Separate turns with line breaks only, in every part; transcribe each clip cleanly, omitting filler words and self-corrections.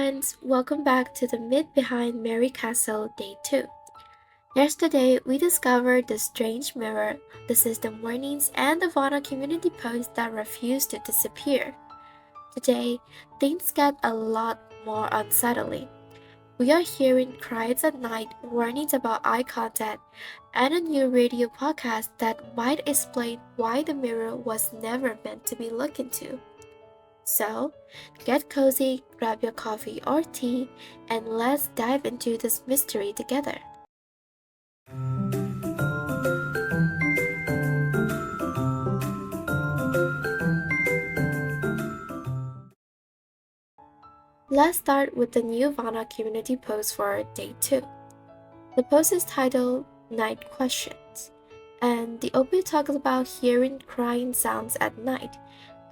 friends, welcome back to the Myth Behind Mary Castle Day 2. Yesterday, we discovered the strange mirror, the system warnings, and the Vvanna Community post that refused to disappear. Today, things get a lot more unsettling. We are hearing cries at night, warnings about eye contact, and a new radio podcast that might explain why the mirror was never meant to be looked into. So, get cozy, grab your coffee or tea, and let's dive into this mystery together. Let's start with the new Vvanna Community post for Day 2. The post is titled Night Questions, and the OP talks about hearing crying sounds at night,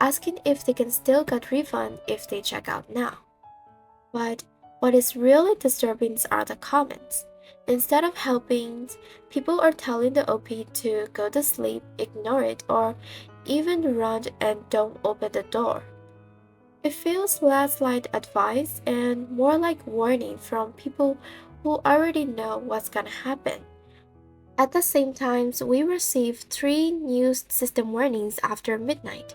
asking if they can still get refund if they check out now. But what is really disturbing are the comments. Instead of helping, people are telling the OP to go to sleep, ignore it, or even run and don't open the door. It feels less like advice and more like warning from people who already know what's gonna happen. At the same time, we received 3 new system warnings after midnight.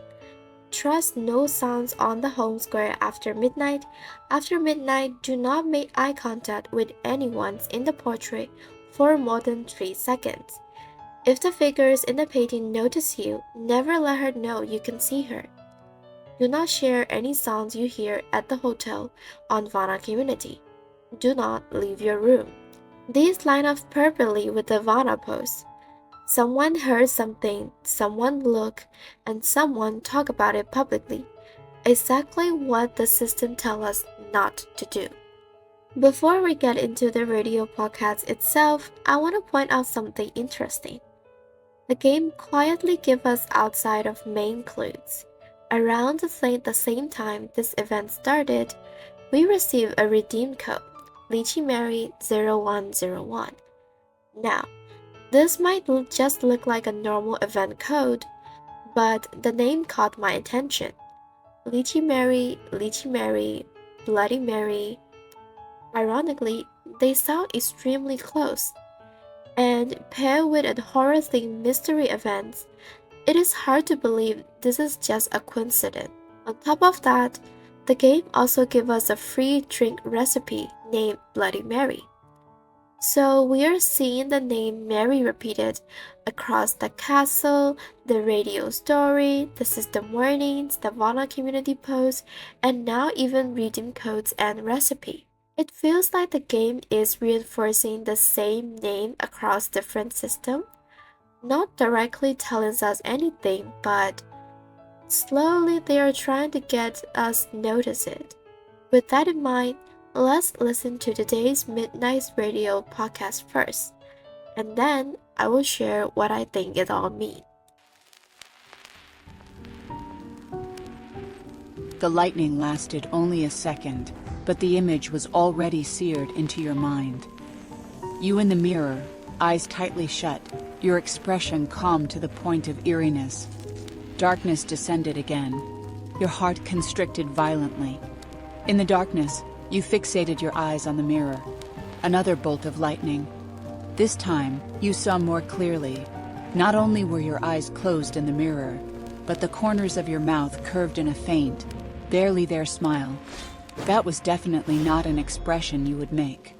Trust no sounds on the home square after midnight. After midnight, do not make eye contact with anyone in the portrait for more than 3 seconds. If the figures in the painting notice you, never let her know you can see her. Do not share any sounds you hear at the hotel on Vvanna Community. Do not leave your room. These line up perfectly with the Vvanna post. Someone heard something, someone looked, and someone talk about it publicly. Exactly what the system tells us not to do. Before we get into the radio podcast itself, I want to point out something interesting. The game quietly gives us outside of main clues. Around the same time this event started, we received a redeem code, Lychee Mary 0101. Now, this might just look like a normal event code, but the name caught my attention. Lychee Mary, Bloody Mary. Ironically, they sound extremely close. And paired with a horror-themed mystery event, it is hard to believe this is just a coincidence. On top of that, the game also gives us a free drink recipe named Bloody Mary. So we are seeing the name Mary repeated across the castle, the radio story, the system warnings, the Vvanna Community post, and now even redeem codes and recipe. It feels like the game is reinforcing the same name across different systems, not directly telling us anything, but slowly they are trying to get us notice it. With that in mind, let's listen to today's Midnight Radio podcast first, and then I will share what I think it all means.
The lightning lasted only a second, but the image was already seared into your mind. You in the mirror, eyes tightly shut, your expression calm to the point of eeriness. Darkness descended again, your heart constricted violently. In the darkness, you fixated your eyes on the mirror. Another bolt of lightning. This time, you saw more clearly. Not only were your eyes closed in the mirror, but the corners of your mouth curved in a faint, barely there smile. That was definitely not an expression you would make.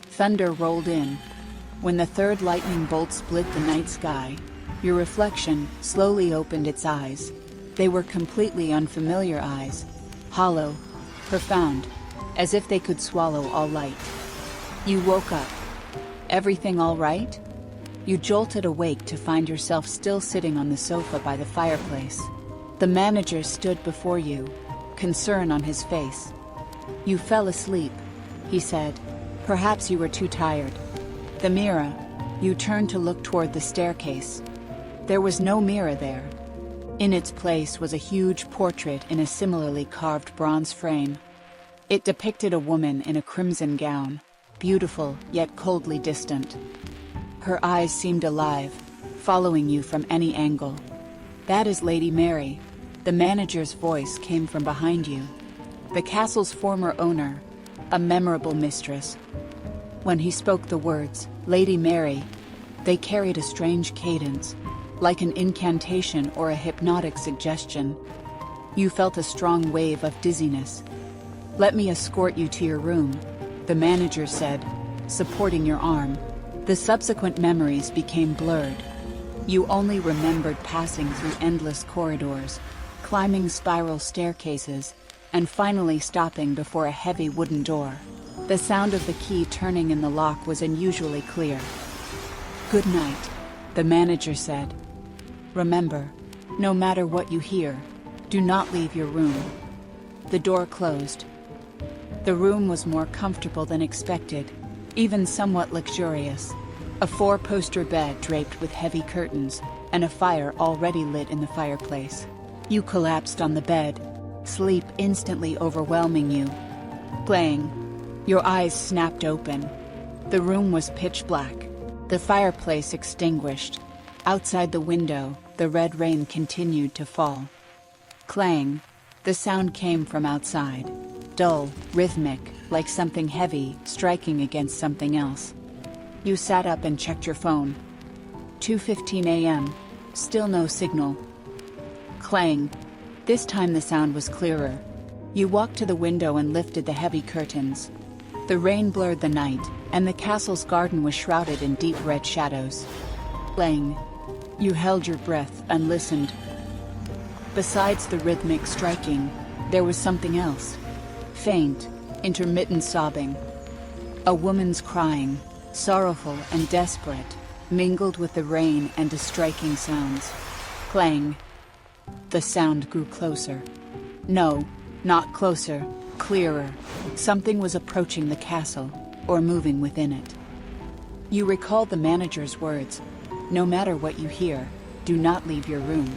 Thunder rolled in. When the third lightning bolt split the night sky, your reflection slowly opened its eyes. They were completely unfamiliar eyes, hollow, profound, as if they could swallow all light. You woke up. Everything all right? You jolted awake to find yourself still sitting on the sofa by the fireplace. The manager stood before you, concern on his face. You fell asleep, he said. Perhaps you were too tired. The mirror. You turned to look toward the staircase. There was no mirror there. In its place was a huge portrait in a similarly carved bronze frame. It depicted a woman in a crimson gown, beautiful yet coldly distant. Her eyes seemed alive, following you from any angle. That is Lady Mary. The manager's voice came from behind you. The castle's former owner, a memorable mistress. When he spoke the words, Lady Mary, they carried a strange cadence, like an incantation or a hypnotic suggestion. You felt a strong wave of dizziness. "Let me escort you to your room," the manager said, supporting your arm. The subsequent memories became blurred. You only remembered passing through endless corridors, climbing spiral staircases, and finally stopping before a heavy wooden door. The sound of the key turning in the lock was unusually clear. "Good night," the manager said. "Remember, no matter what you hear, do not leave your room." The door closed. The room was more comfortable than expected, even somewhat luxurious. A 4-poster bed draped with heavy curtains, and a fire already lit in the fireplace. You collapsed on the bed, sleep instantly overwhelming you. Playing. Your eyes snapped open. The room was pitch black, the fireplace extinguished. Outside the window, the red rain continued to fall. Clang. The sound came from outside, dull, rhythmic, like something heavy striking against something else. You sat up and checked your phone. 2:15 a.m. Still no signal. Clang. This time the sound was clearer. You walked to the window and lifted the heavy curtains. The rain blurred the night, and the castle's garden was shrouded in deep red shadows. Clang. You held your breath and listened. Besides the rhythmic striking, there was something else. Faint, intermittent sobbing. A woman's crying, sorrowful and desperate, mingled with the rain and the striking sounds. Clang. The sound grew closer. No, not closer, clearer. Something was approaching the castle, or moving within it. You recalled the manager's words, "No matter what you hear, do not leave your room."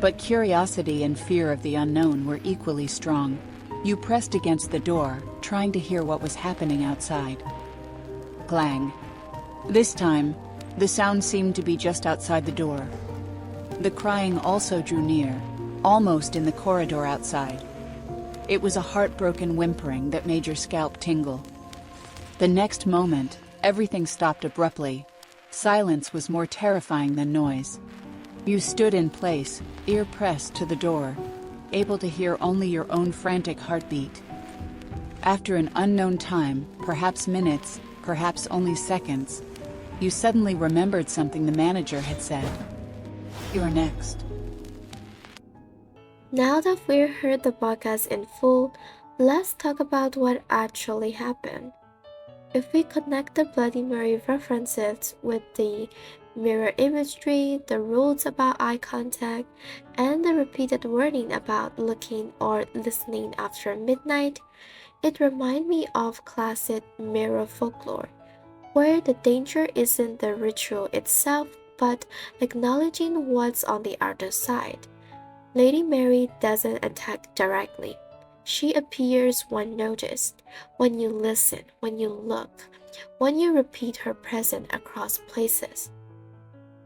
But curiosity and fear of the unknown were equally strong. You pressed against the door, trying to hear what was happening outside. Clang. This time, the sound seemed to be just outside the door. The crying also drew near, almost in the corridor outside. It was a heartbroken whimpering that made your scalp tingle. The next moment, everything stopped abruptly. Silence was more terrifying than noise. You stood in place, ear pressed to the door, able to hear only your own frantic heartbeat. After an unknown time, perhaps minutes, perhaps only seconds, you suddenly remembered something the manager had said. "You're next."
Now that we've heard the podcast in full, let's talk about what actually happened. If we connect the Bloody Mary references with the mirror imagery, the rules about eye contact, and the repeated warning about looking or listening after midnight, it reminds me of classic mirror folklore, where the danger isn't the ritual itself, but acknowledging what's on the other side. Lady Mary doesn't attack directly. She appears when noticed, when you listen, when you look, when you repeat her presence across places.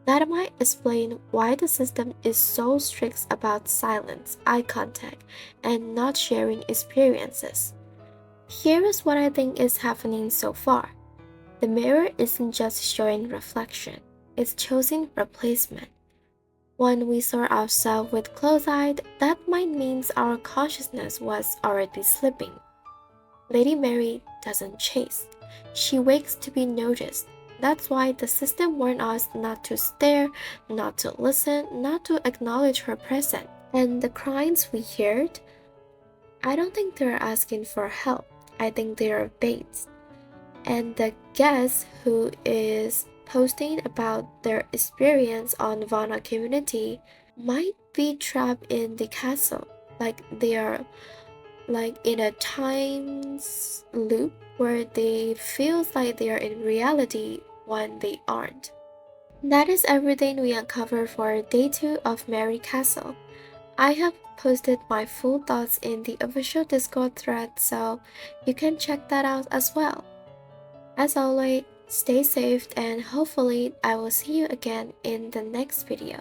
That might explain why the system is so strict about silence, eye contact, and not sharing experiences. Here is what I think is happening so far. The mirror isn't just showing reflection, it's choosing replacement. When we saw ourselves with closed-eyed, that might mean our consciousness was already sleeping. Lady Mary doesn't chase. She wakes to be noticed. That's why the system warned us not to stare, not to listen, not to acknowledge her presence. And the cries we heard, I don't think they're asking for help. I think they're baits. And the guest who is posting about their experience on Vvanna Community might be trapped in the castle, like they are in a time loop where they feel like they are in reality when they aren't. That is everything we uncovered for day 2 of Mary Castle. I have posted my full thoughts in the official Discord thread, so you can check that out as well. As always, stay safe and hopefully I will see you again in the next video.